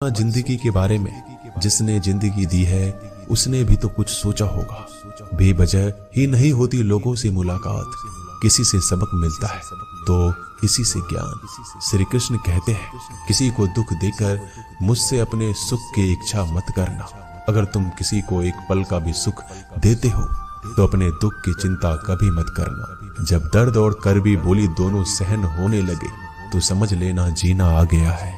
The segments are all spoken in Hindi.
जिंदगी के बारे में जिसने जिंदगी दी है उसने भी तो कुछ सोचा होगा। बेवजह ही नहीं होती लोगों से मुलाकात, किसी से सबक मिलता है तो किसी से ज्ञान। श्री कृष्ण कहते हैं, किसी को दुख देकर मुझसे अपने सुख की इच्छा मत करना। अगर तुम किसी को एक पल का भी सुख देते हो तो अपने दुख की चिंता कभी मत करना। जब दर्द और कड़वी बोली दोनों सहन होने लगे तो समझ लेना जीना आ गया है।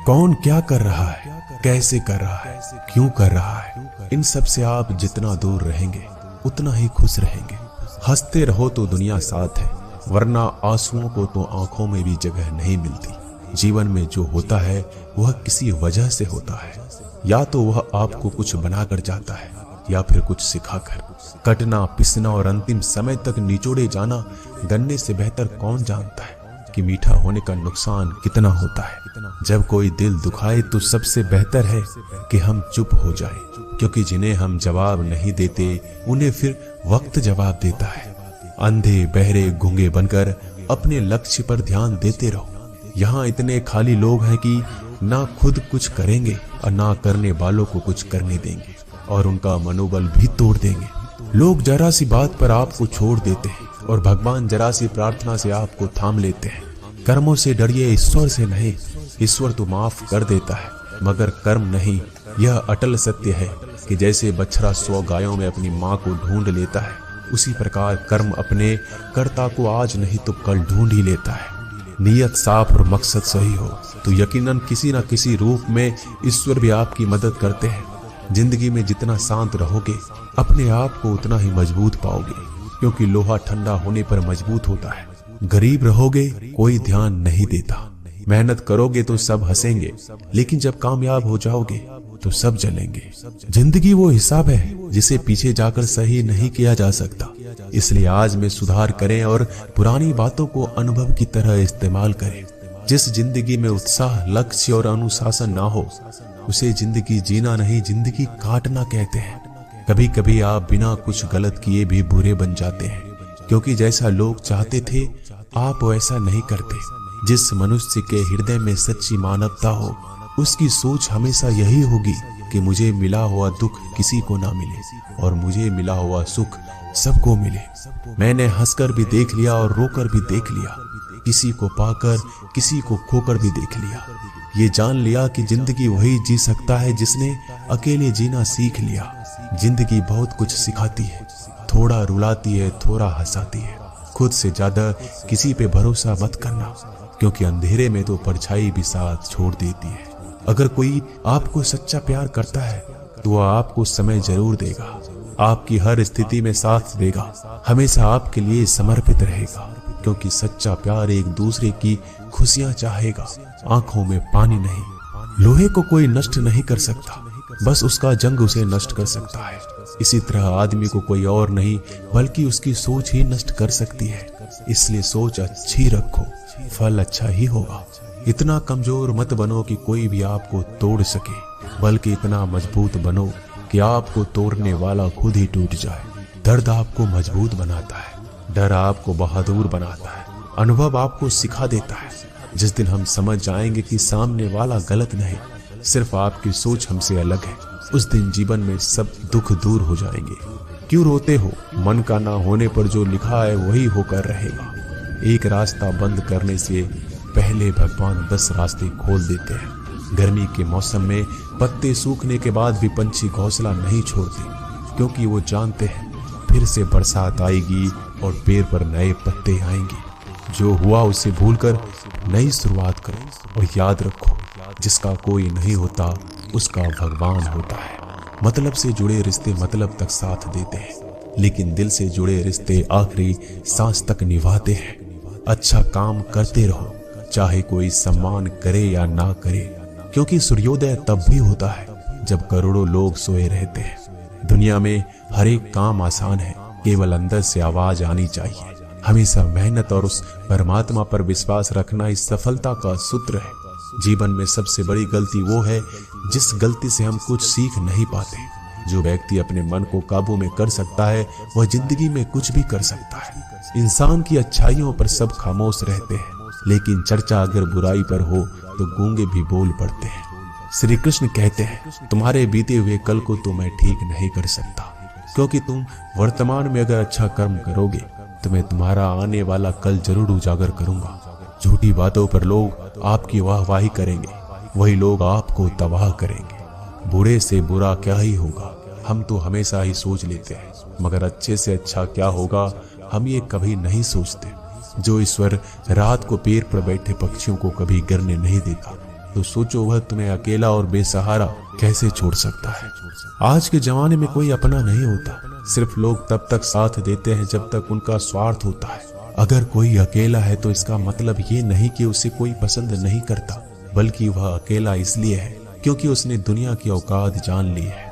कौन क्या कर रहा है, कैसे कर रहा है, क्यों कर रहा है, इन सब से आप जितना दूर रहेंगे उतना ही खुश रहेंगे। हंसते रहो तो दुनिया साथ है, वरना आंसुओं को तो आंखों में भी जगह नहीं मिलती। जीवन में जो होता है वह किसी वजह से होता है, या तो वह आपको कुछ बनाकर जाता है या फिर कुछ सिखाकर। कटना, पिसना और अंतिम समय तक निचोड़े जाना गन्ने से बेहतर कौन जानता है कि मीठा होने का नुकसान कितना होता है। जब कोई दिल दुखाए तो सबसे बेहतर है कि हम चुप हो जाएं, क्योंकि जिन्हें हम जवाब नहीं देते उन्हें फिर वक्त जवाब देता है। अंधे बहरे गूंगे बनकर अपने लक्ष्य पर ध्यान देते रहो। यहाँ इतने खाली लोग हैं कि ना खुद कुछ करेंगे और ना करने वालों को कुछ करने देंगे और उनका मनोबल भी तोड़ देंगे। लोग जरा सी बात पर आपको छोड़ देते हैं और भगवान जरा सी प्रार्थना से आपको थाम लेते हैं। कर्मों से डरिए, ईश्वर से नहीं। ईश्वर तो माफ कर देता है मगर कर्म नहीं। यह अटल सत्य है कि जैसे बछड़ा 100 गायों में अपनी माँ को ढूंढ लेता है, उसी प्रकार कर्म अपने कर्ता को आज नहीं तो कल ढूंढ ही लेता है। नियत साफ और मकसद सही हो तो यकीनन किसी न किसी रूप में ईश्वर भी आपकी मदद करते हैं। जिंदगी में जितना शांत रहोगे अपने आप को उतना ही मजबूत पाओगे, क्योंकि लोहा ठंडा होने पर मजबूत होता है। गरीब रहोगे कोई ध्यान नहीं देता, मेहनत करोगे तो सब हंसेंगे, लेकिन जब कामयाब हो जाओगे तो सब जलेंगे। जिंदगी वो हिसाब है जिसे पीछे जाकर सही नहीं किया जा सकता। इसलिए आज में सुधार करें और पुरानी बातों को अनुभव की तरह इस्तेमाल करें। जिस जिंदगी में उत्साह, लक्ष्य और अनुशासन ना हो उसे जिंदगी जीना नहीं, जिंदगी काटना कहते हैं। कभी कभी आप बिना कुछ गलत किए भी बुरे बन जाते हैं, क्योंकि जैसा लोग चाहते थे आप वैसा नहीं करते। जिस मनुष्य के हृदय में सच्ची मानवता हो उसकी सोच हमेशा यही होगी कि मुझे मिला हुआ दुख किसी को ना मिले और मुझे मिला हुआ सुख सबको मिले। मैंने हंसकर भी देख लिया और रोकर भी देख लिया, किसी को पाकर किसी को खोकर भी देख लिया। ये जान लिया कि जिंदगी वही जी सकता है जिसने अकेले जीना सीख लिया। जिंदगी बहुत कुछ सिखाती है, थोड़ा रुलाती है, थोड़ा हंसाती है। खुद से ज्यादा किसी पे भरोसा मत करना, क्योंकि अंधेरे में तो परछाई भी साथ छोड़ देती है। अगर कोई आपको सच्चा प्यार करता है तो वह आपको समय जरूर देगा, आपकी हर स्थिति में साथ देगा, हमेशा आपके लिए समर्पित रहेगा, क्योंकि सच्चा प्यार एक दूसरे की खुशियां चाहेगा, आंखों में पानी नहीं। लोहे को कोई नष्ट नहीं कर सकता, बस उसका जंग उसे नष्ट कर सकता है। इसी तरह आदमी को कोई और नहीं बल्कि उसकी सोच ही नष्ट कर सकती है। इसलिए सोच अच्छी रखो, फल अच्छा ही होगा। इतना कमजोर मत बनो कि कोई भी आपको तोड़ सके, बल्कि इतना मजबूत बनो कि आपको तोड़ने वाला खुद ही टूट जाए। दर्द आपको मजबूत बनाता है, डर आपको बहादुर बनाता है, अनुभव आपको सिखा देता है। जिस दिन हम समझ जाएंगे कि सामने वाला गलत नहीं, सिर्फ आपकी सोच हमसे अलग है, उस दिन जीवन में सब दुख दूर हो जाएंगे। क्यों रोते हो? मन का ना होने पर जो लिखा है वही होकर रहेगा। एक रास्ता बंद करने से पहले भगवान 10 रास्ते खोल देते हैं। गर्मी के मौसम में पत्ते सूखने के बाद भी पंछी घोंसला नहीं छोड़ते, क्योंकि वो जानते हैं फिर से बरसात आएगी और पेड़ पर नए पत्ते आएंगे। जो हुआ उसे भूलकर नई शुरुआत करो और याद रखो, जिसका कोई नहीं होता उसका भगवान होता है। मतलब से जुड़े रिश्ते मतलब तक साथ देते हैं, लेकिन दिल से जुड़े रिश्ते आखिरी सांस तक निभाते हैं। अच्छा काम करते रहो, चाहे कोई सम्मान करे या ना करे, क्योंकि सूर्योदय तब भी होता है जब करोड़ों लोग सोए रहते हैं। दुनिया में हर एक काम आसान है, केवल अंदर से आवाज आनी चाहिए। हमेशा मेहनत और उस परमात्मा पर विश्वास रखना इस सफलता का सूत्र है। जीवन में सबसे बड़ी गलती वो है जिस गलती से हम कुछ सीख नहीं पाते। जो व्यक्ति अपने मन को काबू में कर सकता है वह जिंदगी में कुछ भी कर सकता है। इंसान की अच्छाइयों पर सब खामोश रहते हैं, लेकिन चर्चा अगर बुराई पर हो तो गूंगे भी बोल पड़ते हैं। श्री कृष्ण कहते हैं, तुम्हारे बीते हुए कल को तो मैं ठीक नहीं कर सकता, क्योंकि तुम वर्तमान में अगर अच्छा कर्म करोगे तो मैं तुम्हारा आने वाला कल जरूर उजागर करूंगा। झूठी बातों पर लोग आपकी वाहवाही करेंगे, वही लोग आपको तबाह करेंगे। बुरे से बुरा क्या ही होगा, हम तो हमेशा ही सोच लेते हैं, मगर अच्छे से अच्छा क्या होगा हम ये कभी नहीं सोचते। जो ईश्वर रात को पेड़ पर बैठे पक्षियों को कभी गिरने नहीं देता, तो सोचो वह तुम्हें अकेला और बेसहारा कैसे छोड़ सकता है। आज के जमाने में कोई अपना नहीं होता, सिर्फ लोग तब तक साथ देते हैं जब तक उनका स्वार्थ होता है। अगर कोई अकेला है तो इसका मतलब ये नहीं कि उसे कोई पसंद नहीं करता, बल्कि वह अकेला इसलिए है क्योंकि उसने दुनिया की औकात जान ली है।